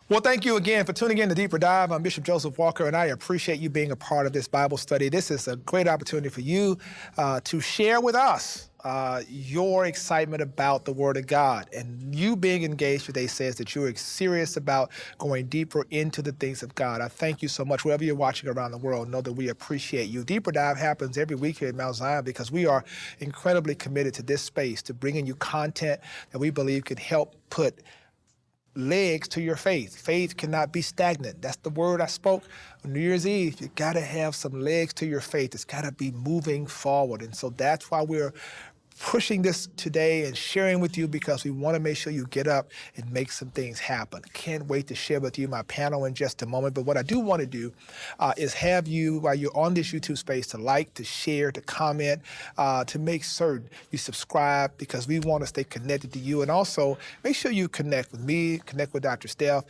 Well, thank you again for tuning in to Deeper Dive. I'm Bishop Joseph Walker, and I appreciate you being a part of this Bible study. This is a great opportunity for you to share with us your excitement about the Word of God. And you being engaged today says that you're serious about going deeper into the things of God. I thank you so much. Wherever you're watching around the world, know that we appreciate you. Deeper Dive happens every week here at Mount Zion because we are incredibly committed to this space, to bringing you content that we believe could help put legs to your faith. Faith cannot be stagnant. That's the word I spoke on New Year's Eve. You got to have some legs to your faith. It's got to be moving forward. And so that's why we're pushing this today and sharing with you, because we want to make sure you get up and make some things happen. Can't wait to share with you my panel in just a moment. But what I do want to do is have you, while you're on this YouTube space, to like, to share, to comment, to make certain you subscribe, because we want to stay connected to you. And also make sure you connect with me, connect with Dr. Steph,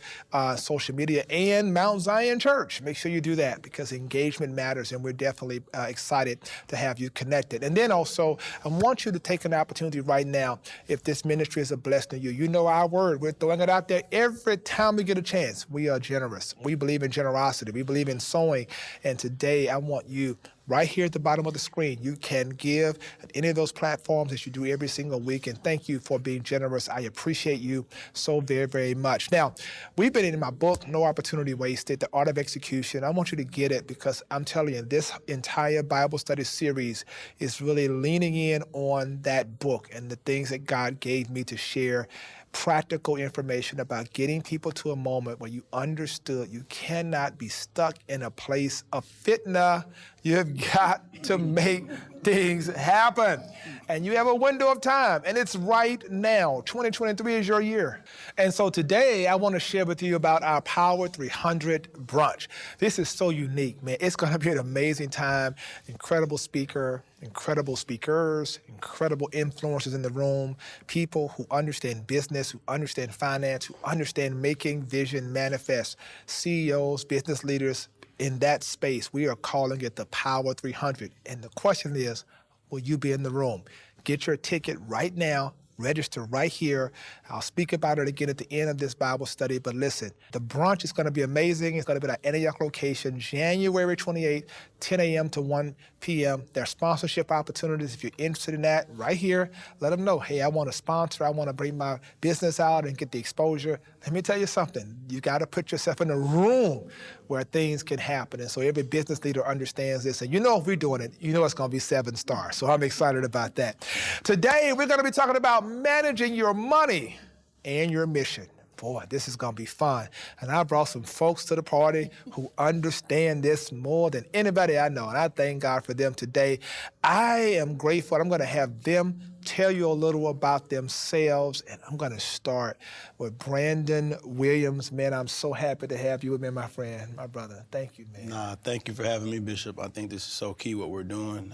social media, and Mount Zion Church. Make sure you do that, because engagement matters, and we're definitely excited to have you connected. And then also, I want you to take an opportunity right now, if this ministry is a blessing to you. You know our word. We're throwing it out there every time we get a chance. We are generous. We believe in generosity. We believe in sowing. And today, I want you, right here at the bottom of the screen, you can give at any of those platforms as you do every single week. And thank you for being generous. I appreciate you so very, very much. Now, we've been in my book, No Opportunity Wasted, The Art of Execution. I want you to get it, because I'm telling you, this entire Bible study series is really leaning in on that book and the things that God gave me to share. Practical information about getting people to a moment where you understood you cannot be stuck in a place of fitna. You've got to make things happen. And you have a window of time, and it's right now. 2023 is your year. And so today, I want to share with you about our Power 300 Brunch. This is so unique, man. It's going to be an amazing time. Incredible speaker, incredible speakers, incredible influencers in the room, people who understand business, who understand finance, who understand making vision manifest, CEOs, business leaders in that space. We are calling it the Power 300. And the question is, will you be in the room? Get your ticket right now. Register right here. I'll speak about it again at the end of this Bible study. But listen, the brunch is going to be amazing. It's going to be at our Antioch location, January 28th, 10 a.m. to 1 p.m. There are sponsorship opportunities. If you're interested in that, right here, let them know, hey, I want to sponsor. I want to bring my business out and get the exposure. Let me tell you something. You got to put yourself in a room where things can happen. And so every business leader understands this. And you know, if we're doing it, you know it's going to be 7 stars. So I'm excited about that. Today, we're going to be talking about managing your money and your mission. Boy, this is going to be fun. And I brought some folks to the party who understand this more than anybody I know. And I thank God for them today. I am grateful. I'm going to have them tell you a little about themselves. And I'm going to start with Brandon Williams. Man, I'm so happy to have you with me, my friend, my brother. Thank you, man. Thank you for having me, Bishop. I think this is so key what we're doing.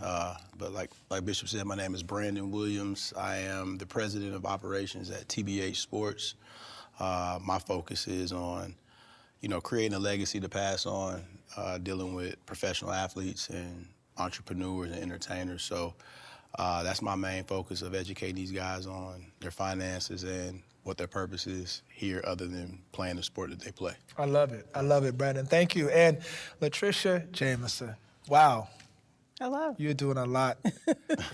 But like Bishop said, my name is Brandon Williams. I am the president of operations at TBH Sports. My focus is on, creating a legacy to pass on, dealing with professional athletes and entrepreneurs and entertainers. So that's my main focus, of educating these guys on their finances and what their purpose is here, other than playing the sport that they play. I love it. I love it, Brandon. Thank you. And Latricia Jemison. Wow. Hello. You're doing a lot.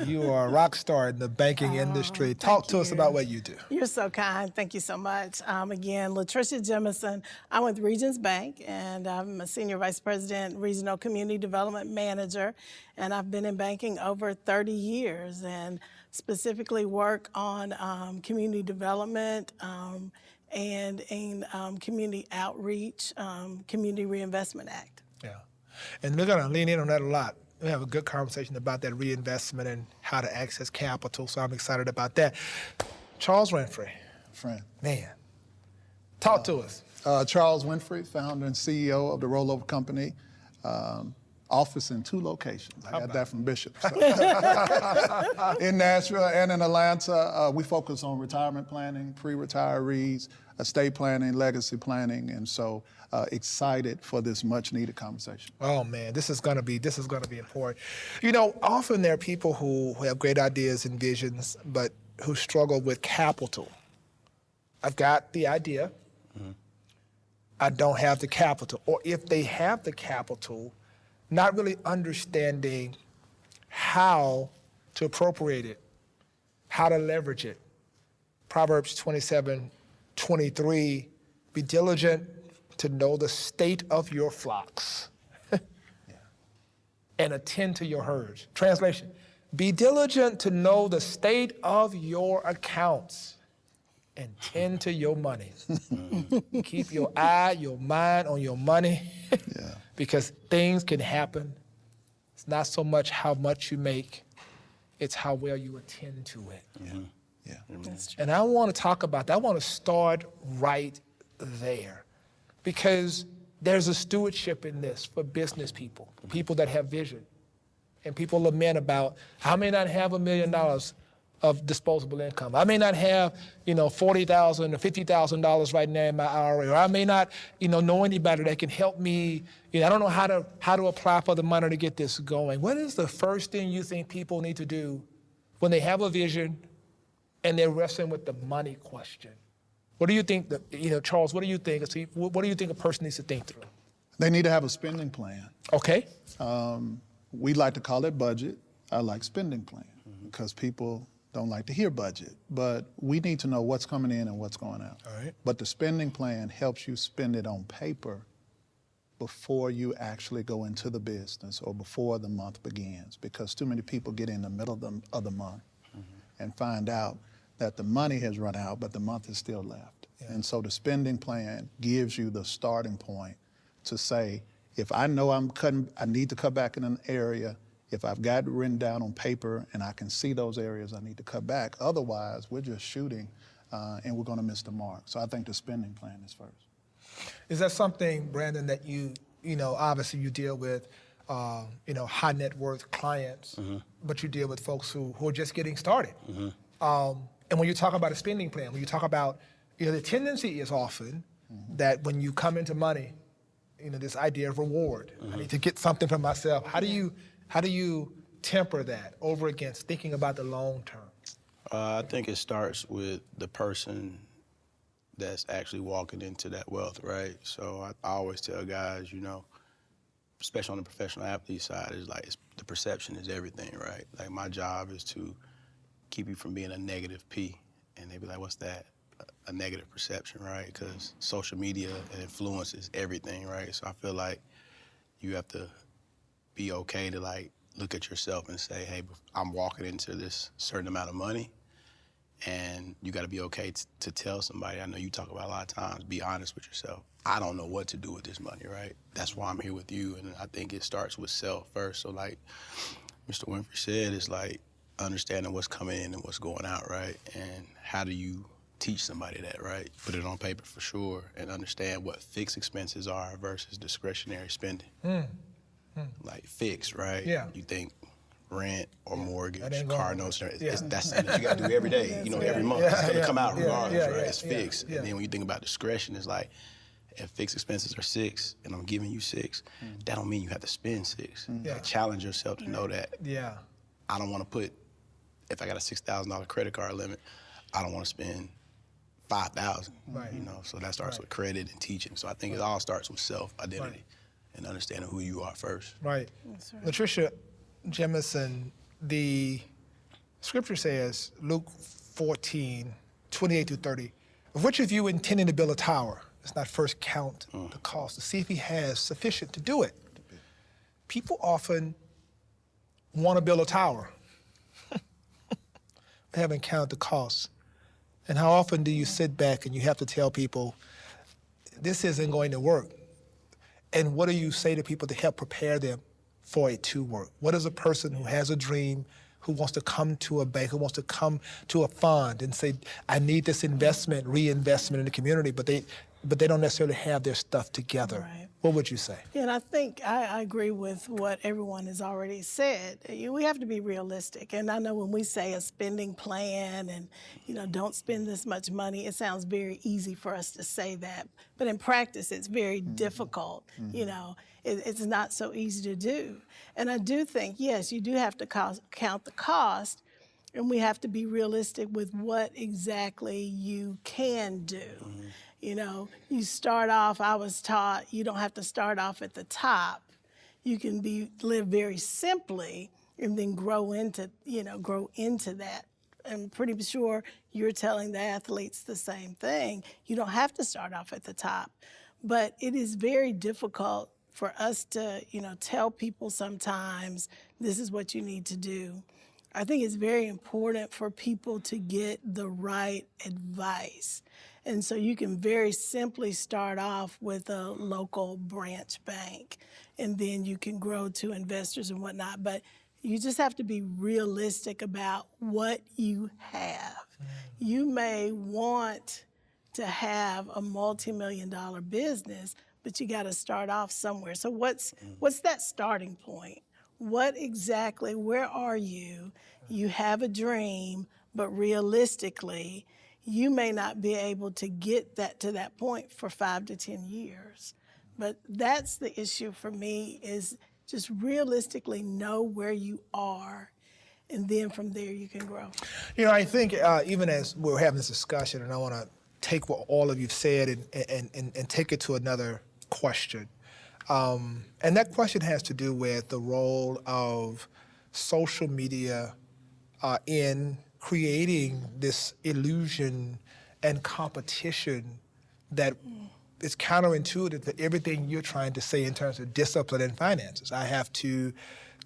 You are a rock star in the banking industry. Talk to us about what you do. You're so kind. Thank you so much. Again, Latricia Jemison. I'm with Regions Bank, and I'm a Senior Vice President, Regional Community Development Manager. And I've been in banking over 30 years and specifically work on community development and in community outreach, Community Reinvestment Act. Yeah. And we're going to lean in on that a lot. We have a good conversation about that reinvestment and how to access capital, so I'm excited about that. Charles Winfrey. Friend. Man, talk to us. Charles Winfrey, founder and CEO of the Rollover Company. Office in 2 locations. I got that from Bishop. So. In Nashville and in Atlanta, we focus on retirement planning, pre-retirees, estate planning, legacy planning, and so excited for this much-needed conversation. Oh man, this is gonna be important. Often there are people who have great ideas and visions, but who struggle with capital. I've got the idea. I don't have the capital. Or if they have the capital, not really understanding how to appropriate it, how to leverage it. Proverbs 27:23, be diligent to know the state of your flocks and attend to your herds. Translation, be diligent to know the state of your accounts and tend to your money. Keep your eye, your mind on your money because things can happen. It's not so much how much you make, it's how well you attend to it. That's true. And I want to talk about that. I want to start right there because there's a stewardship in this for business people, people that have vision. And people lament about, I may not have $1 million of disposable income. I may not have, $40,000 or $50,000 right now in my IRA, or I may not, know anybody that can help me. I don't know how to apply for the money to get this going. What is the first thing you think people need to do when they have a vision and they're wrestling with the money question? What do you think, Charles, what do you think? What do you think a person needs to think through? They need to have a spending plan. Okay. We like to call it budget. I like spending plan because people don't like to hear budget. But we need to know what's coming in and what's going out. All right. But the spending plan helps you spend it on paper before you actually go into the business or before the month begins, because too many people get in the middle of the month and find out that the money has run out, but the month is still left. Yeah. And so the spending plan gives you the starting point to say, if I know I need to cut back in an area, if I've got it written down on paper and I can see those areas I need to cut back, otherwise we're just shooting and we're gonna miss the mark. So I think the spending plan is first. Is that something, Brandon, that you obviously you deal with, high net worth clients, but you deal with folks who are just getting started. And when you talk about a spending plan, when you talk about, the tendency is often that when you come into money, this idea of reward, I need to get something for myself. How do you temper that over against thinking about the long term? I think it starts with the person that's actually walking into that wealth, right? So I always tell guys, especially on the professional athlete side, the perception is everything, right? Like my job is to keep you from being a negative P. And they be like, what's that? A negative perception, right? Because social media and influence is everything, right? So I feel like you have to be okay to look at yourself and say, hey, I'm walking into this certain amount of money, and you got to be okay to tell somebody. I know you talk about a lot of times, be honest with yourself. I don't know what to do with this money, right? That's why I'm here with you, and I think it starts with self first. So like Mr. Winfrey said, it's understanding what's coming in and what's going out, right? And how do you teach somebody that, right? Put it on paper for sure and understand what fixed expenses are versus discretionary spending. Like fixed, right? Yeah. You think rent or mortgage, going car on. notes, Yeah. that's something that you gotta do every day, every month. Yeah, It's gonna yeah, come out yeah, regardless, yeah, right? yeah, It's yeah, fixed. yeah. And then when you think about discretion, it's like, if fixed expenses are 6 and I'm giving you 6, that don't mean you have to spend 6. Yeah. Challenge yourself to know that Yeah. I don't wanna put, if I got a $6,000 credit card limit, I don't wanna spend $5,000, Right. So that starts with credit and teaching. So I think it all starts with self-identity and understanding who you are first. Right. That's right. Latricia Jemison, the scripture says, Luke 14:28-30, of which of you intending to build a tower does not first count the cost to see if he has sufficient to do it? People often want to build a tower. They haven't counted the costs. And how often do you sit back and you have to tell people, this isn't going to work? And what do you say to people to help prepare them for it to work? What is a person who has a dream, who wants to come to a bank, who wants to come to a fund and say, I need this investment, reinvestment in the community, but they don't necessarily have their stuff together? Right. What would you say? Yeah, and I think I agree with what everyone has already said. We have to be realistic. And I know when we say a spending plan and, don't spend this much money, it sounds very easy for us to say that. But in practice, it's very difficult. It's not so easy to do. And I do think, yes, you do have to count the cost. And we have to be realistic with what exactly you can do. You know, you start off, I was taught, you don't have to start off at the top. You can live very simply and then grow into that. I'm pretty sure you're telling the athletes the same thing. You don't have to start off at the top. But it is very difficult for us to, tell people sometimes this is what you need to do. I think it's very important for people to get the right advice. And so you can very simply start off with a local branch bank, and then you can grow to investors and whatnot. But you just have to be realistic about what you have. You may want to have a multi-million-dollar business, but you got to start off somewhere. So what's that starting point? What exactly, where are you? You have a dream, but realistically, you may not be able to get that to that point for 5 to 10 years. But that's the issue for me, is just realistically know where you are, and then from there you can grow. I think even as we're having this discussion, and I want to take what all of you've said and take it to another question. And that question has to do with the role of social media in creating this illusion and competition that is counterintuitive to everything you're trying to say in terms of discipline and finances. I have to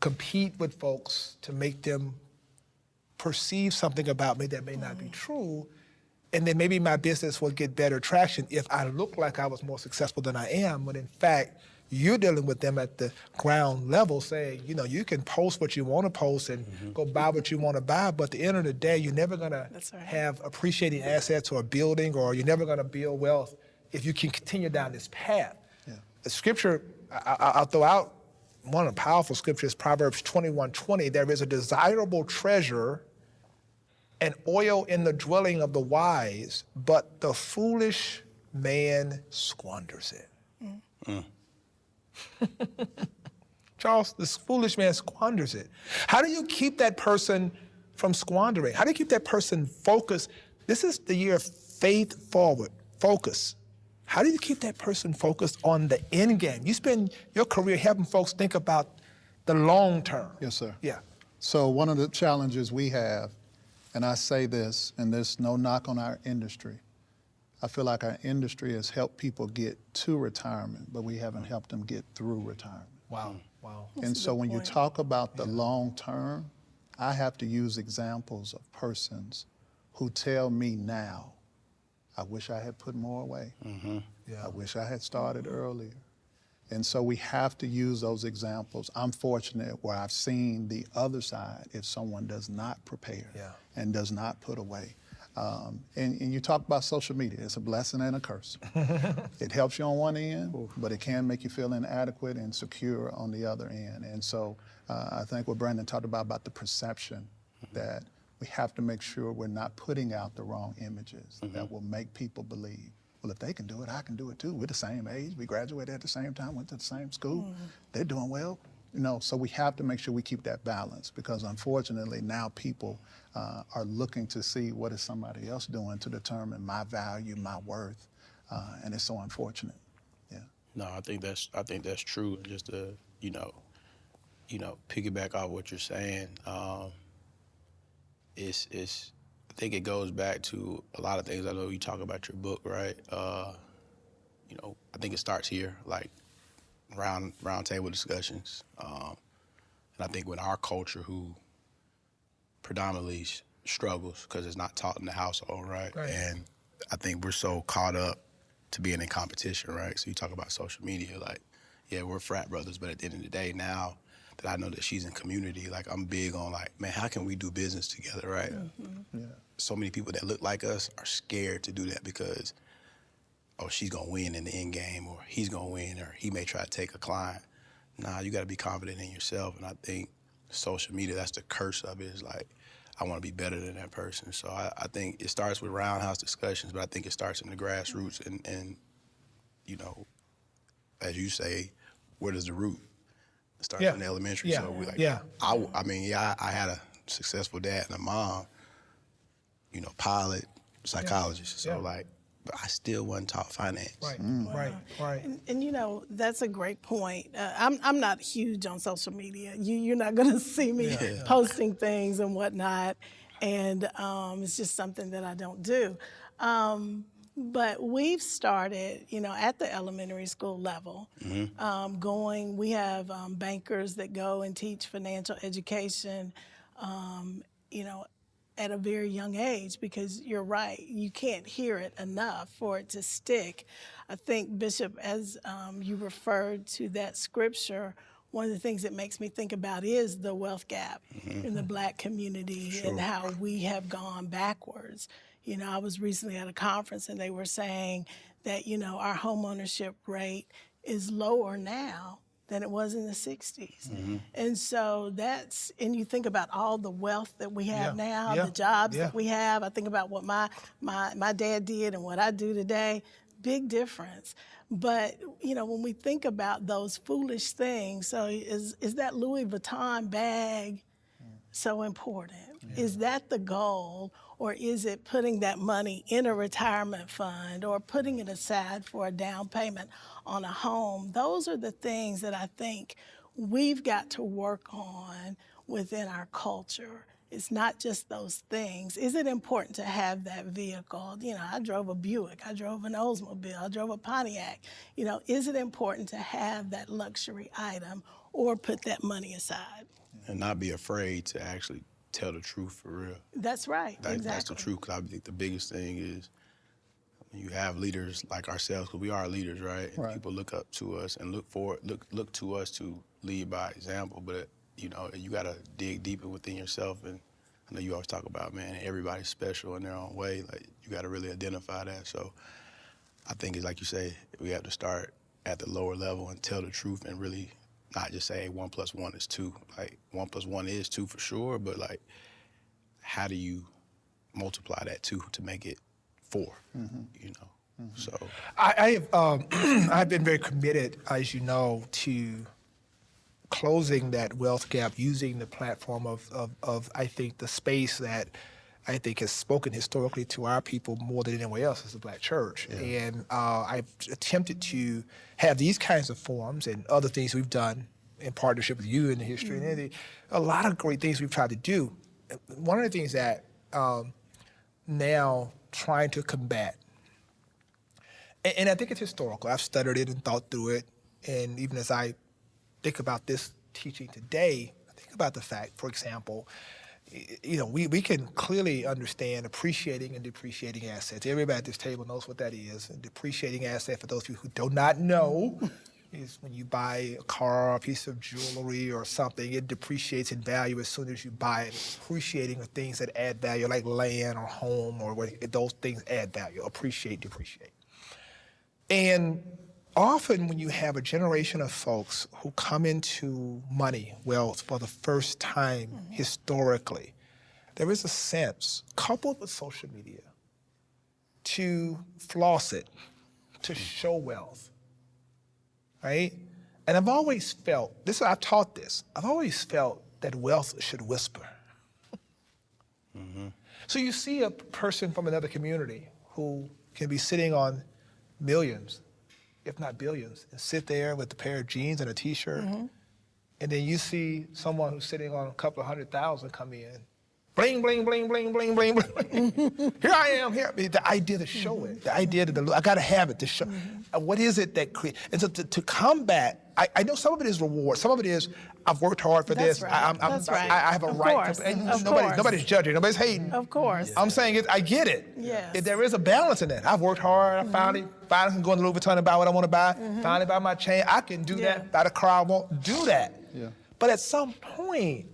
compete with folks to make them perceive something about me that may not be true, and then maybe my business will get better traction if I look like I was more successful than I am, when in fact, you're dealing with them at the ground level saying, you can post what you want to post and go buy what you want to buy, but at the end of the day, you're never going to have appreciating assets or a building, or you're never going to build wealth if you can continue down this path. Yeah. The scripture, I'll throw out one of the powerful scriptures, Proverbs 21:20, there is a desirable treasure and oil in the dwelling of the wise, but the foolish man squanders it. Charles, this foolish man squanders it. How do you keep that person from squandering? How do you keep that person focused? This is the year of faith forward, focus. How do you keep that person focused on the end game? You spend your career helping folks think about the long term. Yes, sir. Yeah. So one of the challenges we have, and I say this, and there's no knock on our industry, I feel like our industry has helped people get to retirement, but we haven't helped them get through retirement. Wow. And so when you talk about the long term, I have to use examples of persons who tell me now, I wish I had put more away. I wish I had started earlier. And so we have to use those examples. I'm fortunate where I've seen the other side if someone does not prepare and does not put away. And you talk about social media. It's a blessing and a curse. It helps you on one end, but it can make you feel inadequate and secure on the other end. And so I think what Brandon talked about the perception, that we have to make sure we're not putting out the wrong images that will make people believe, well, if they can do it, I can do it too. We're the same age. We graduated at the same time, went to the same school. They're doing well. So we have to make sure we keep that balance, because unfortunately now people are looking to see what is somebody else doing to determine my value, my worth, and it's so unfortunate. Yeah. No, I think that's true. Just to piggyback off what you're saying, I think it goes back to a lot of things. I know you talk about your book, right? I think it starts here, like round table discussions. And I think with our culture, who predominantly struggles because it's not taught in the household, right? And I think we're so caught up to being in competition, right? So you talk about social media, like, yeah, we're frat brothers, but at the end of the day, now that I know that she's in community, like, I'm big on, like, man, how can we do business together, right? So many people that look like us are scared to do that because, oh, she's gonna win in the end game, or he's gonna win, or he may try to take a client. Nah, you gotta be confident in yourself. And I think social media, that's the curse of it, is like, I wanna be better than that person. So I think it starts with roundhouse discussions, but I think it starts in the grassroots and as you say, where does the root? It starts in elementary. So we I had a successful dad and a mom, you know, pilot, psychologist. So Yeah. like, but I still wasn't taught finance. Right. And you know, that's a great point. I'm not huge on social media. You're not going to see me posting things and whatnot, and it's just something that I don't do. But we've started, you know, at the elementary school level, we have bankers that go and teach financial education, you know, at a very young age, because you're right, you can't hear it enough for it to stick. I think, Bishop, as you referred to that scripture, one of the things that makes me think about is the wealth gap in the Black community and how we have gone backwards. You know, I was recently at a conference and they were saying that, you know, our homeownership rate is lower now than it was in the 60s. And so and you think about all the wealth that we have now, the jobs that we have. I think about what my dad did and what I do today, big difference. But, you know, when we think about those foolish things, so is that Louis Vuitton bag so important? Is that the goal? Or is it putting that money in a retirement fund or putting it aside for a down payment on a home? Those are the things that I think we've got to work on within our culture. It's not just those things. Is it important to have that vehicle? You know, I drove a Buick, I drove an Oldsmobile, I drove a Pontiac. You know, is it important to have that luxury item or put that money aside? And not be afraid to actually tell the truth for real. That's right, exactly. That's the truth, because I think the biggest thing is you have leaders like ourselves, because we are leaders, right? And people look up to us and look to us to lead by example, but you know, you gotta dig deeper within yourself. And I know you always talk about, man, everybody's special in their own way. Like, you gotta really identify that. So I think it's like you say, we have to start at the lower level and tell the truth and really not just say, hey, 1 + 1 is 2. Like, 1 + 1 is 2 for sure, but like, how do you multiply that 2 to make it 4? You know, so I have I've been very committed, as you know, to closing that wealth gap using the platform of I think the space that I think has spoken historically to our people more than anywhere else is the Black church. And I've attempted to have these kinds of forums and other things we've done in partnership with you in the history. And a lot of great things we've tried to do. One of the things that now trying to combat, and I think it's historical. I've studied it and thought through it. And even as I think about this teaching today, I think about the fact, for example, you know, we can clearly understand appreciating and depreciating assets. Everybody at this table knows what that is. A depreciating asset, for those of you who do not know, is when you buy a car, a piece of jewelry or something, it depreciates in value as soon as you buy it. Appreciating are things that add value, like land or home, or those things add value. Appreciate, depreciate. And often when you have a generation of folks who come into money, wealth for the first time historically, there is a sense, coupled with social media, to floss it, to show wealth, right? And I've always felt, I've taught this, I've always felt that wealth should whisper. So you see a person from another community who can be sitting on millions, if not billions, and sit there with a pair of jeans and a t-shirt. And then you see someone who's sitting on a couple of 100,000 come in. Bling, bling, bling, bling, bling, bling, bling. Here I am, here. The idea to show it, the idea to, I gotta have it to show. What is it that creates? And so to combat, I know some of it is reward. Some of it is, I've worked hard for this. Right. I have a right to, and nobody's judging, nobody's hating. Of course. I'm saying I get it. Yes. There is a balance in that. I've worked hard, I finally can go into Louis Vuitton and buy what I want to buy, finally buy my chain. I can do that, buy the car I want, do that. But at some point,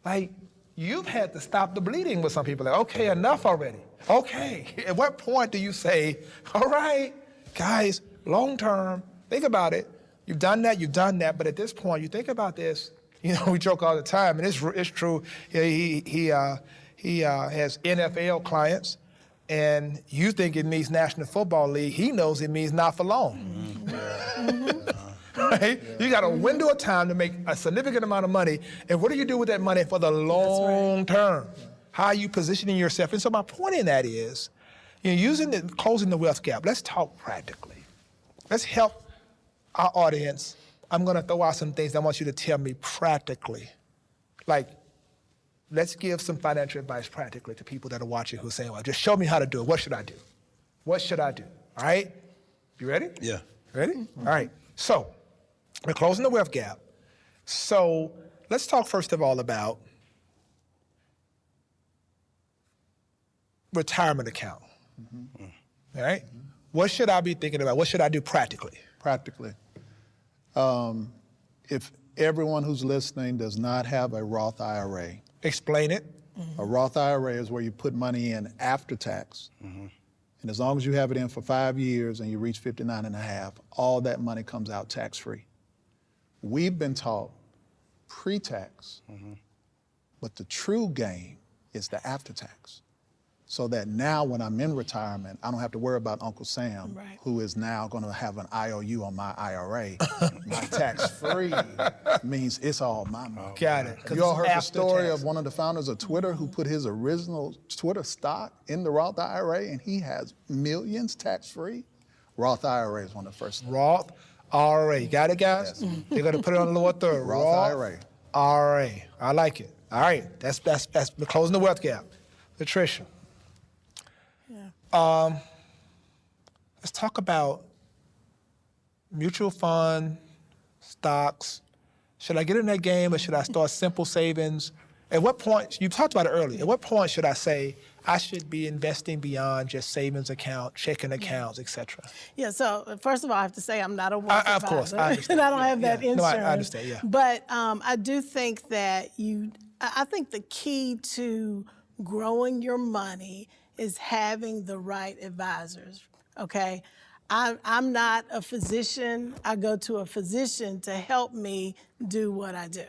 like, you've had to stop the bleeding with some people. Like, okay, enough already. Okay, at what point do you say, all right, guys, long term, think about it. You've done that, but at this point, you think about this. You know, we joke all the time, and it's true. He has NFL clients, and you think it means National Football League. He knows it means not for long. right? You got a window of time to make a significant amount of money, and what do you do with that money for the long term? How are you positioning yourself? And so my point in that is, closing the wealth gap. Let's talk practically. Let's help our audience. I'm going to throw out some things I want you to tell me practically. Like, let's give some financial advice practically to people that are watching who are saying, well, just show me how to do it. What should I do? What should I do? All right? You ready? Yeah. Ready? All right. So, we're closing the wealth gap. So, let's talk first of all about retirement account. All right? What should I be thinking about? What should I do practically? Practically. If everyone who's listening does not have a Roth IRA, Explain it. a Roth IRA is where you put money in after tax. And as long as you have it in for 5 years and you reach 59 and a half, all that money comes out tax-free. We've been taught pre-tax, but the true gain is the after-tax. So that now when I'm in retirement, I don't have to worry about Uncle Sam, who is now going to have an IOU on my IRA. My tax-free means it's all my money. Got it. You all heard the story of one of the founders of Twitter who put his original Twitter stock in the Roth IRA, and he has millions tax-free? Roth IRA is one of the first. Roth IRA. Got it, guys? They're going to put it on the lower third. Roth IRA. IRA. I like it. All right. That's we're closing the wealth gap. Latricia. Let's talk about mutual fund, stocks. Should I get in that game or should I start simple savings? At what point, you talked about it earlier, at what point should I say I should be investing beyond just savings account, checking accounts, et cetera? Yeah, so first of all, I have to say I'm not a wealth advisor. Of course, I understand. And I don't have that insurance. No, I understand, yeah. But I do think that I think the key to growing your money is having the right advisors, okay? I'm not a physician. I go to a physician to help me do what I do.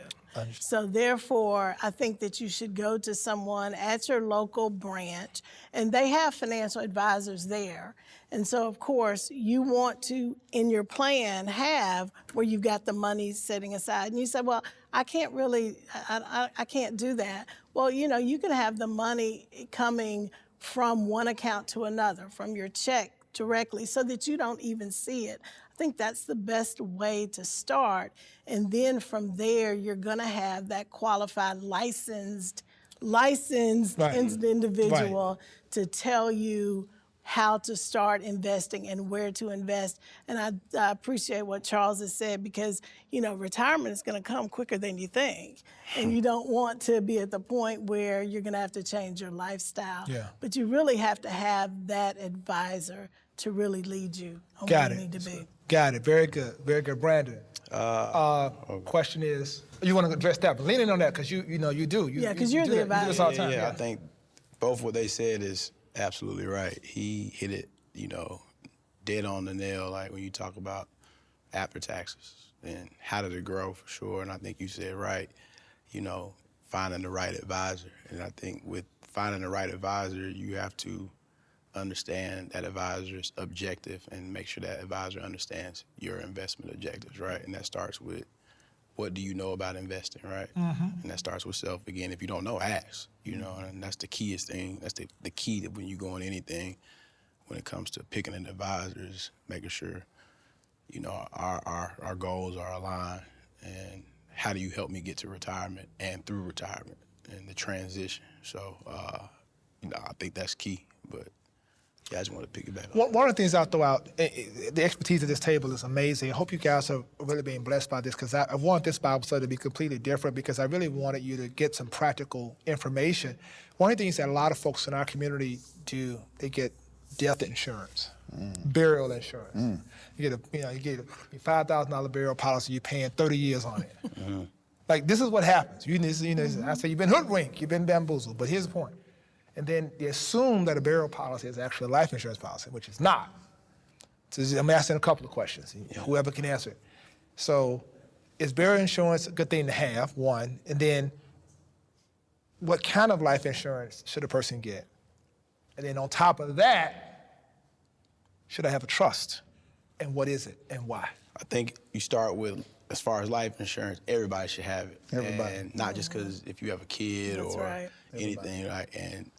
So therefore, I think that you should go to someone at your local branch, and they have financial advisors there. And so, of course, you want to, in your plan, have where you've got the money setting aside. And you say, well, I can't really, I can't do that. Well, you can have the money coming from one account to another, from your check directly, so that you don't even see it. I think that's the best way to start. And then from there, you're going to have that qualified, licensed individual to tell you how to start investing and where to invest. And I appreciate what Charles has said, because, retirement is going to come quicker than you think. And you don't want to be at the point where you're going to have to change your lifestyle. Yeah. But you really have to have that advisor to really lead you on where you need to be. Got it. Very good. Very good. Brandon, question is, you want to address that, but lean in on that because you do. Because you're the advisor. You do this all the time. Yeah, I think both what they said is absolutely right. He hit it, dead on the nail, like when you talk about after taxes and how did it grow for sure. And I think you said right, finding the right advisor. And I think with finding the right advisor, you have to understand that advisor's objective and make sure that advisor understands your investment objectives, right? And that starts with, what do you know about investing, right? And that starts with self. Again, if you don't know, ask, and that's the keyest thing. That's the key that when you go on anything, when it comes to picking an advisor, is making sure, our goals are aligned, and how do you help me get to retirement and through retirement and the transition. So, I think that's key, but yeah, I just want to piggyback on One of the things I'll throw out, the expertise at this table is amazing. I hope you guys are really being blessed by this, because I want this Bible study to be completely different, because I really wanted you to get some practical information. One of the things that a lot of folks in our community do, they get death insurance, burial insurance. You get a $5,000 burial policy, you're paying 30 years on it. Like, this is what happens. I say you've been hoodwinked, you've been bamboozled, but here's the point. And then they assume that a burial policy is actually a life insurance policy, which is not. So I'm asking a couple of questions, whoever can answer it. So is burial insurance a good thing to have, one? And then what kind of life insurance should a person get? And then on top of that, should I have a trust? And what is it and why? I think you start with, as far as life insurance, everybody should have it. Everybody. And not just because if you have a kid That's or right. anything, right? And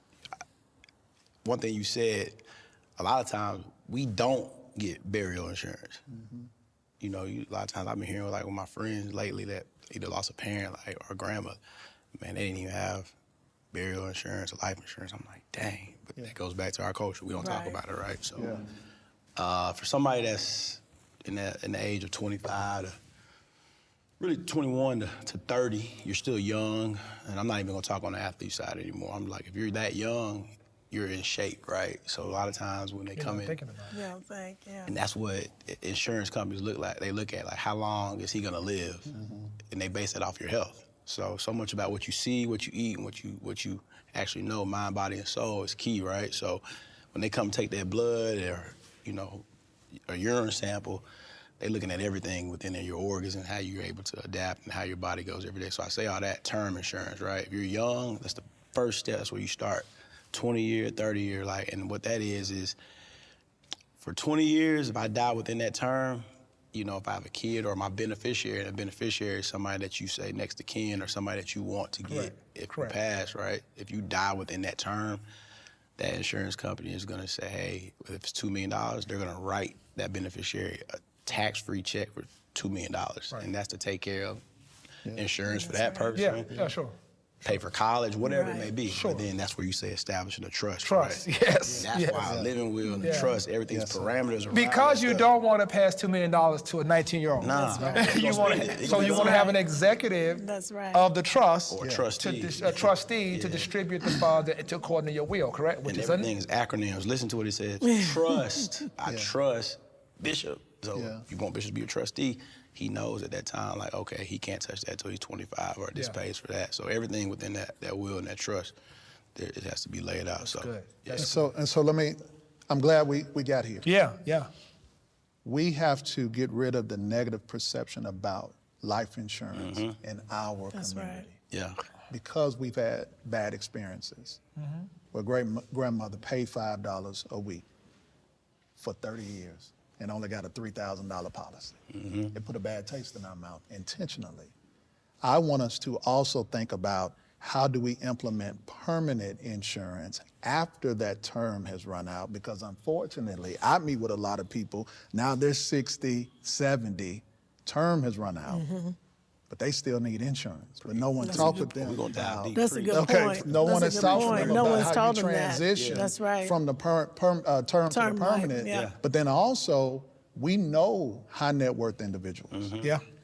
one thing you said, a lot of times we don't get burial insurance. You know, a lot of times I've been hearing like with my friends lately that either lost a parent like or a grandmother, man, they didn't even have burial insurance or life insurance. I'm like, dang, but that goes back to our culture. We don't talk Right. about it, right? So for somebody that's in the age of 25 to really 21 to 30, you're still young, and I'm not even gonna talk on the athlete side anymore. I'm like, if you're that young, you're in shape, right? So a lot of times when they come in, Yeah. and that's what insurance companies look like. They look at like, how long is he gonna live? And they base it off your health. So much about what you see, what you eat, and what you actually know, mind, body, and soul is key, right? So when they come take their blood or, you know, a urine sample, they're looking at everything within your organs and how you're able to adapt and how your body goes every day. So I say all that, term insurance, right? If you're young, that's the first step. That's where you start. 20-year, 30-year, like, and what that is for 20 years, if I die within that term, you know, if I have a kid or my beneficiary, and a beneficiary is somebody that you say next to kin or somebody that you want to get if you pass, right? If you die within that term, that insurance company is gonna say, hey, if it's $2 million, they're gonna write that beneficiary a tax-free check for $2 million. And that's to take care of insurance for that person. Yeah, sure. Pay for college, whatever it may be. Sure. But then that's where you say establishing a trust. Trust, right? yes. And that's why a living will and trust, everything's parameters around Because you stuff. don't want to pass $2 million to a 19-year-old. Nah. You want to have an executive of the trust, or a trustee, a trustee to distribute the funds according to your will, correct? Which and is everything's acronyms. Listen to what it says. Trust. I trust Bishop. So if you want Bishop to be a trustee, he knows at that time, like, okay, he can't touch that until he's 25, or this pays for that. So everything within that will and that trust, it has to be laid out. That's good. And so let me, I'm glad we got here. Yeah. We have to get rid of the negative perception about life insurance in our community. Right. Yeah. Because we've had bad experiences. Where grandmother paid $5 a week for 30 years and only got a $3,000 policy. It put a bad taste in our mouth intentionally. I want us to also think about how do we implement permanent insurance after that term has run out, because unfortunately, I meet with a lot of people, now they're 60, 70, term has run out. But they still need insurance. But no one talks with them. We're gonna dive deep. That's a good point. No one has talked to them about how you transition That's right. from the term to the permanent. But then also, we know high net worth individuals.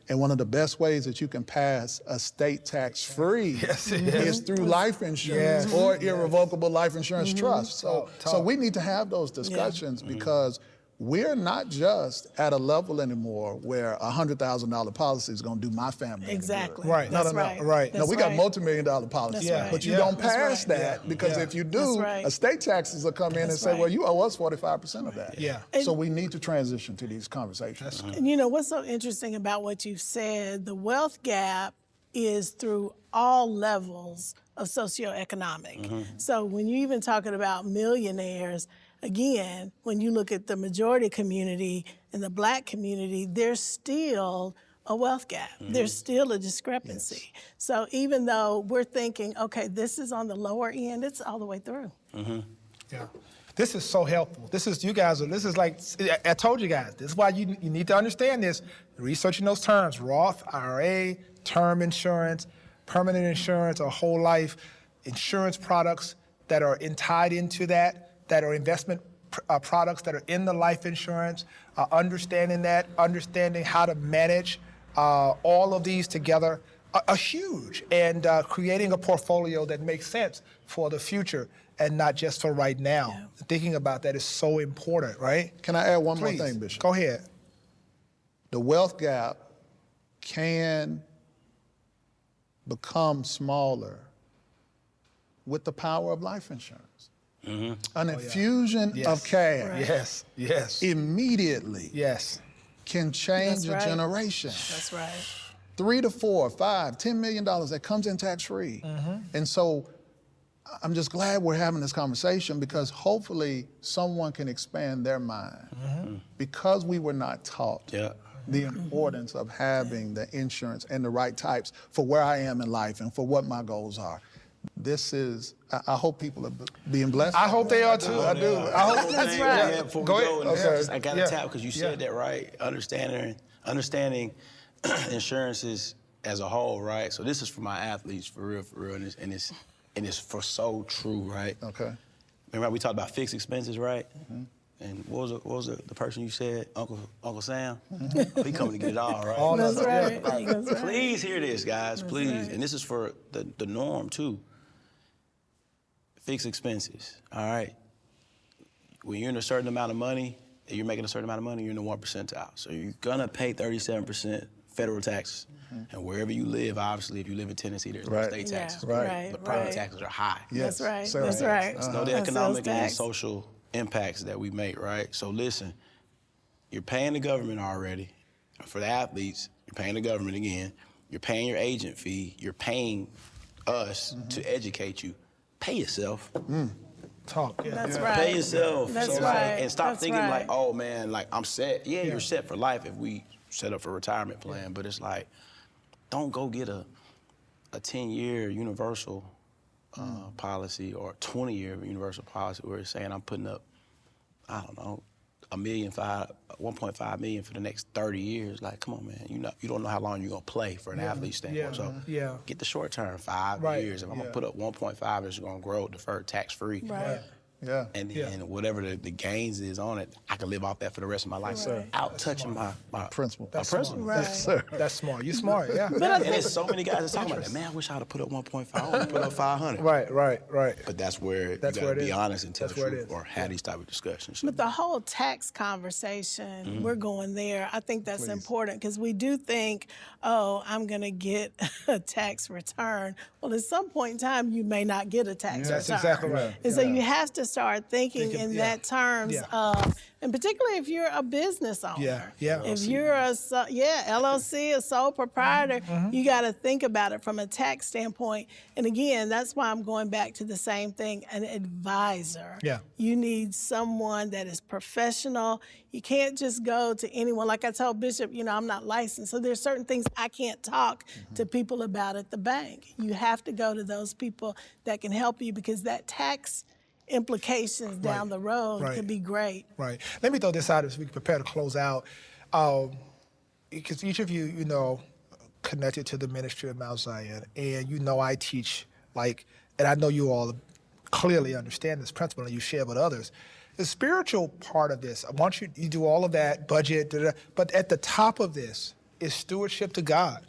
And one of the best ways that you can pass a state tax free is through life insurance or irrevocable life insurance trust. So we need to have those discussions because we're not just at a level anymore where a $100,000 policy is going to do my family any good. Right. That's No. right. Right. No, we got multi-million-dollar policies, but you don't pass that because if you do, estate taxes will come in and say, well, you owe us 45% of that. So we need to transition to these conversations. And you know, what's so interesting about what you've said, the wealth gap is through all levels of socioeconomic. So when you're even talking about millionaires, again, when you look at the majority community and the Black community, there's still a wealth gap. There's still a discrepancy. So even though we're thinking, okay, this is on the lower end, it's all the way through. Yeah. This is so helpful. This is like, I told you guys, this is why you need to understand this. Researching those terms, Roth IRA, term insurance, permanent insurance, or whole life insurance products that are tied into that are investment products that are in the life insurance, understanding how to manage all of these together are huge, and creating a portfolio that makes sense for the future and not just for right now. Thinking about that is so important, right? Can I add one Please, more thing, Bishop? Go ahead. The wealth gap can become smaller with the power of life insurance. An infusion of cash immediately can change a generation. That's right. $3 to $4, $5, $10 million that comes in tax-free. And so I'm just glad we're having this conversation because hopefully someone can expand their mind. Because we were not taught the importance of having the insurance and the right types for where I am in life and for what my goals are. This is, I hope people are being blessed. I hope they are too. I do. I hope That's right. Yeah, before we Go go, ahead. I got to tap because you said that right. Understanding insurances as a whole, right? So this is for my athletes, for real, and it's for so true, right? Okay. Remember we talked about fixed expenses, right? And what was the person you said, Uncle Sam? He coming to get it all, right? That's right. That's right. Please hear this, guys, please. right. And this is for the norm too. Fixed expenses, all right? When you're in a certain amount of money, and you're making a certain amount of money, you're in the 1 percentile. So you're gonna pay 37% federal taxes. And wherever you live, obviously, if you live in Tennessee, there's no state taxes. Right. But property taxes are high. Yes. That's right. Sarah. That's right. It's no the That's economic sales and tax. social impacts that we make, right? So listen, you're paying the government already. For the athletes, you're paying the government again. You're paying your agent fee. You're paying us to educate you. Pay yourself. Talk. Yeah. That's right. Pay yourself. That's So, right. and stop That's thinking right. like, oh man, like I'm set. Yeah, you're set for life if we set up a retirement plan. But it's like, don't go get a 10-year universal policy or a 20-year universal policy where it's saying I'm putting up, I don't know, $1.5 million for the next 30 years. Like, come on, man. You don't know how long you're gonna play for an athlete standpoint. So get the short term, 5 years. If I'm gonna put up 1.5, it's gonna grow deferred tax free. Right. Yeah. And then whatever the gains is on it, I can live off that for the rest of my life without touching my Principal. my principal. Right. Yes, sir. That's smart. You're smart. Yeah. But I And think there's so many guys that's talking about that. Man, I wish I would have put up 1.5. I would have put up 500. Right. But that's where That's you where gotta it be is. honest and tell That's the where it truth is. or have these type of discussions. But the whole tax conversation, we're going there. I think that's important because we do think, oh, I'm going to get a tax return. Well, at some point in time, you may not get a tax return. That's exactly right. And so you have to start thinking in that terms of, and particularly if you're a business owner. Yeah. If you're a LLC, a sole proprietor, you got to think about it from a tax standpoint. And again, that's why I'm going back to the same thing, an advisor. Yeah. You need someone that is professional. You can't just go to anyone. Like I told Bishop, I'm not licensed, so there's certain things I can't talk to people about at the bank. You have to go to those people that can help you because that tax implications down the road could be great. Right. Let me throw this out as we prepare to close out. Because each of you, connected to the ministry of Mount Zion, and I teach, and I know you all clearly understand this principle and you share with others. The spiritual part of this, I want you do all of that, budget, but at the top of this is stewardship to God.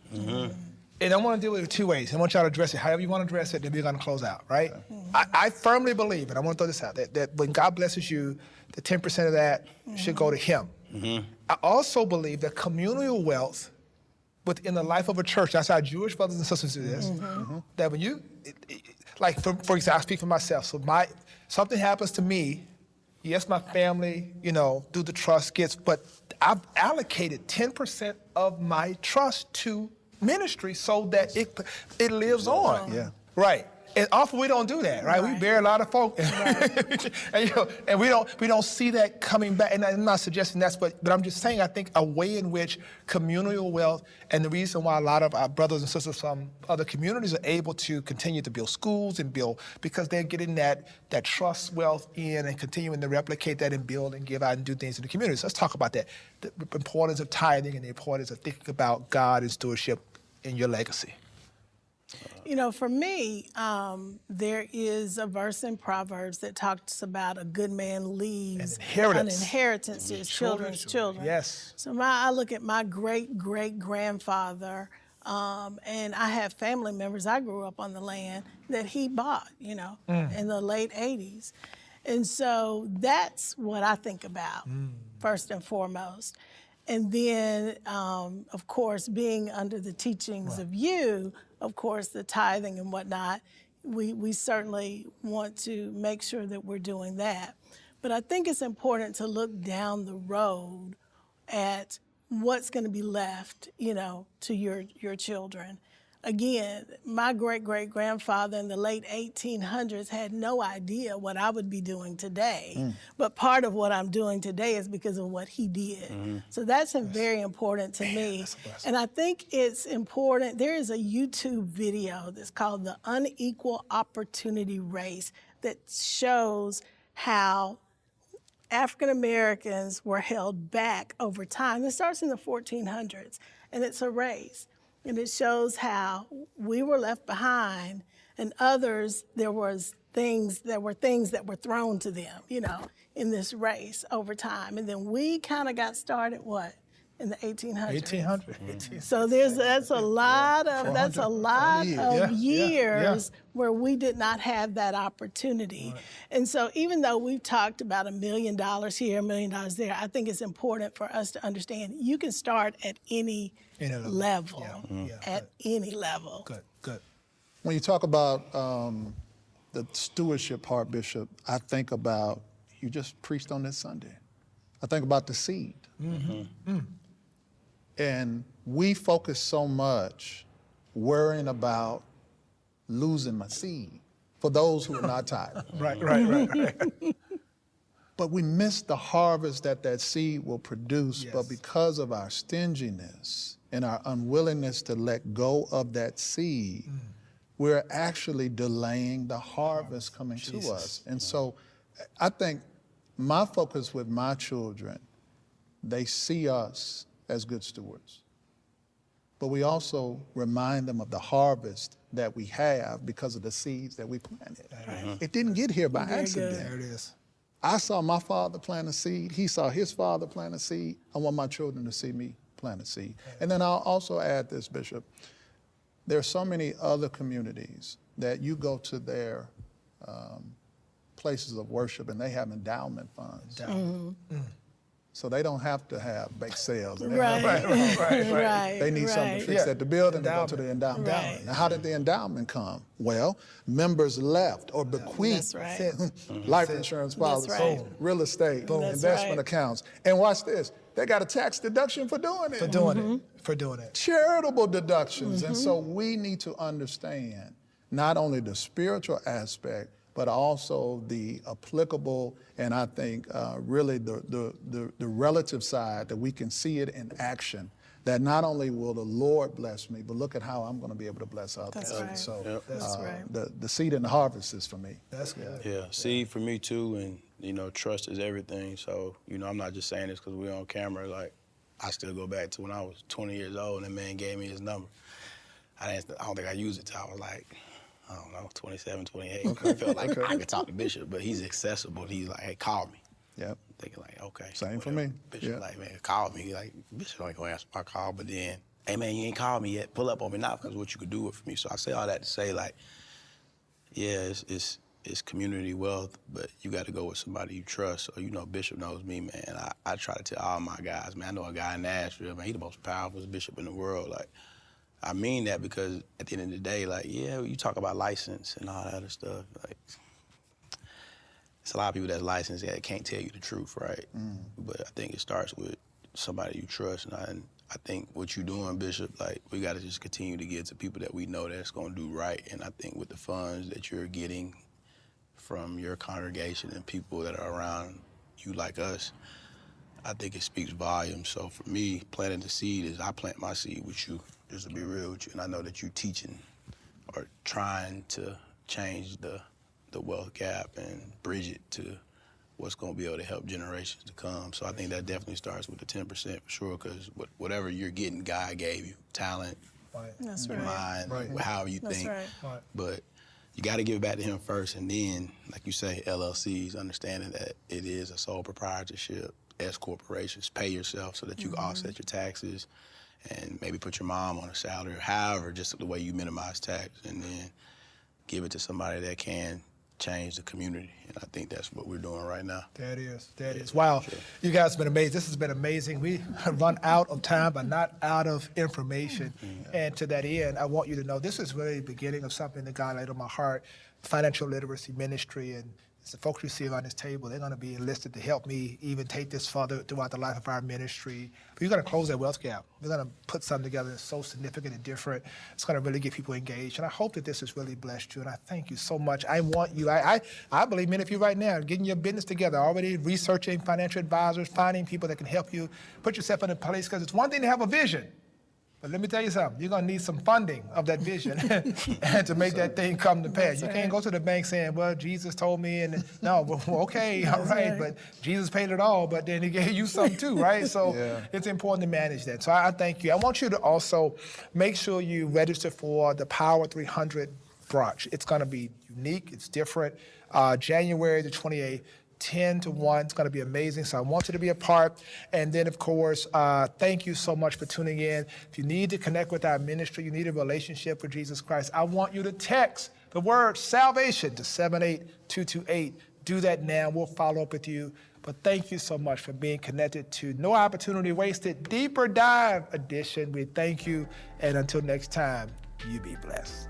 And I want to deal with it 2 ways. I want y'all to address it however you want to address it, then we're going to close out, right? I firmly believe, and I want to throw this out, that when God blesses you, the 10% of that should go to Him. I also believe that communal wealth within the life of a church, that's how Jewish brothers and sisters do this, that when you, for example, I speak for myself, so something happens to me, yes, my family, do the trust gets, but I've allocated 10% of my trust to ministry so that it lives on. Yeah. Right. And often we don't do that, right? We bury a lot of folk, and we don't see that coming back. And I'm not suggesting that's, but I'm just saying I think a way in which communal wealth, and the reason why a lot of our brothers and sisters from other communities are able to continue to build schools and build, because they're getting that trust wealth in and continuing to replicate that and build and give out and do things in the communities. Let's talk about that, the importance of tithing and the importance of thinking about God and stewardship in your legacy. For me, there is a verse in Proverbs that talks about a good man leaves an inheritance to his children's children. Yes. So I look at my great-great-grandfather, and I have family members, I grew up on the land, that he bought, in the late 80s. And so that's what I think about, first and foremost. And then, of course, being under the teachings of you, of course, the tithing and whatnot, we certainly want to make sure that we're doing that. But I think it's important to look down the road at what's going to be left, to your children. again, my great-great-grandfather in the late 1800s had no idea what I would be doing today. But part of what I'm doing today is because of what he did. So that's very important to me. And I think it's important. There is a YouTube video that's called The Unequal Opportunity Race that shows how African Americans were held back over time. It starts in the 1400s, and it's a race. And it shows how we were left behind, and others, there were things that were thrown to them, in this race over time. And then we kind of got started, in the 1800s. 1800. So that's a lot of years where we did not have that opportunity. Right. And so even though we've talked about $1 million here, $1 million there, I think it's important for us to understand you can start at any level. At any level. Good. When you talk about the stewardship part, Bishop, I think about, you just preached on this Sunday. I think about the seed. And we focus so much worrying about losing my seed for those who are not tithing. Right. But we miss the harvest that seed will produce. Yes. But because of our stinginess and our unwillingness to let go of that seed, we're actually delaying the harvest coming to us. And so I think my focus with my children, they see us as good stewards. But we also remind them of the harvest that we have because of the seeds that we planted. It didn't get here by accident. There it is. I saw my father plant a seed. He saw his father plant a seed. I want my children to see me plant a seed. And then I'll also add this, Bishop. There are so many other communities that you go to their places of worship and they have endowment funds. So they don't have to have bake sales. Right. They need something to fix at the building, they go to the endowment. Right. Now, how did the endowment come? Well, members left or bequeathed life insurance policies, real estate, investment accounts. And watch this, they got a tax deduction for doing it. For doing it. Charitable deductions. And so we need to understand not only the spiritual aspect, but also the applicable and I think really the relative side that we can see it in action, that not only will the Lord bless me, but look at how I'm going to be able to bless others. That's right. So That's right. The seed and the harvest is for me. That's good. Yeah, seed for me too, and trust is everything. So, I'm not just saying this because we're on camera. Like, I still go back to when I was 20 years old and that man gave me his number. I don't think I used it till I was like, I don't know, 27, 28. I felt like I could talk to Bishop, but he's accessible. He's like, hey, call me. Yep. Thinking like, okay. Same whatever. for me. Bishop like, man, call me. Like, Bishop ain't gonna answer my call, but then, hey man, you ain't called me yet. Pull up on me now because what you could do it for me. So I say all that to say like, yeah, it's community wealth, but you got to go with somebody you trust. So, Bishop knows me, man. I try to tell all my guys, man, I know a guy in Nashville, man, he the most powerful bishop in the world. Like, I mean that because at the end of the day, like, yeah, you talk about license and all that other stuff. Like, it's a lot of people that's licensed that can't tell you the truth, right? But I think it starts with somebody you trust. And I think what you're doing, Bishop, like, we got to just continue to get to people that we know that's going to do right. And I think with the funds that you're getting from your congregation and people that are around you like us, I think it speaks volumes. So for me, planting the seed is I plant my seed with you, just to be real with you. And I know that you're teaching or trying to change the wealth gap and bridge it to what's going to be able to help generations to come. So I think that definitely starts with the 10% for sure, because whatever you're getting, God gave you, talent, That's your mind, however you think. Right. But you got to give it back to him first, and then, like you say, LLCs, understanding that it is a sole proprietorship, S corporations, pay yourself so that you can offset your taxes and maybe put your mom on a salary, or however, just the way you minimize tax, and then give it to somebody that can change the community. And I think that's what we're doing right now. That is. Wow. Sure. You guys have been amazing. This has been amazing. We have run out of time, but not out of information. And to that end, I want you to know this is really the beginning of something that God laid on my heart, financial literacy ministry. And It's the folks you see around this table. They're going to be enlisted to help me even take this further throughout the life of our ministry. But you're going to close that wealth gap. We're going to put something together that's so significant and different. It's going to really get people engaged. And I hope that this has really blessed you. And I thank you so much. I want you, I believe many of you right now, getting your business together, already researching financial advisors, finding people that can help you put yourself in a place. Because it's one thing to have a vision. But let me tell you something, you're going to need some funding of that vision and to make that thing come to pass. You can't go to the bank saying, well, Jesus told me, and no, well, okay, all right, but Jesus paid it all, but then he gave you some too, right? So it's important to manage that. So I thank you. I want you to also make sure you register for the Power 300 Brunch. It's going to be unique. It's different. January the 28th. 10 to 1. It's going to be amazing. So I want you to be a part. And then, of course, thank you so much for tuning in. If you need to connect with our ministry, you need a relationship with Jesus Christ, I want you to text the word salvation to 78228. Do that now. We'll follow up with you. But thank you so much for being connected to No Opportunity Wasted Deeper Dive Edition. We thank you. And until next time, you be blessed.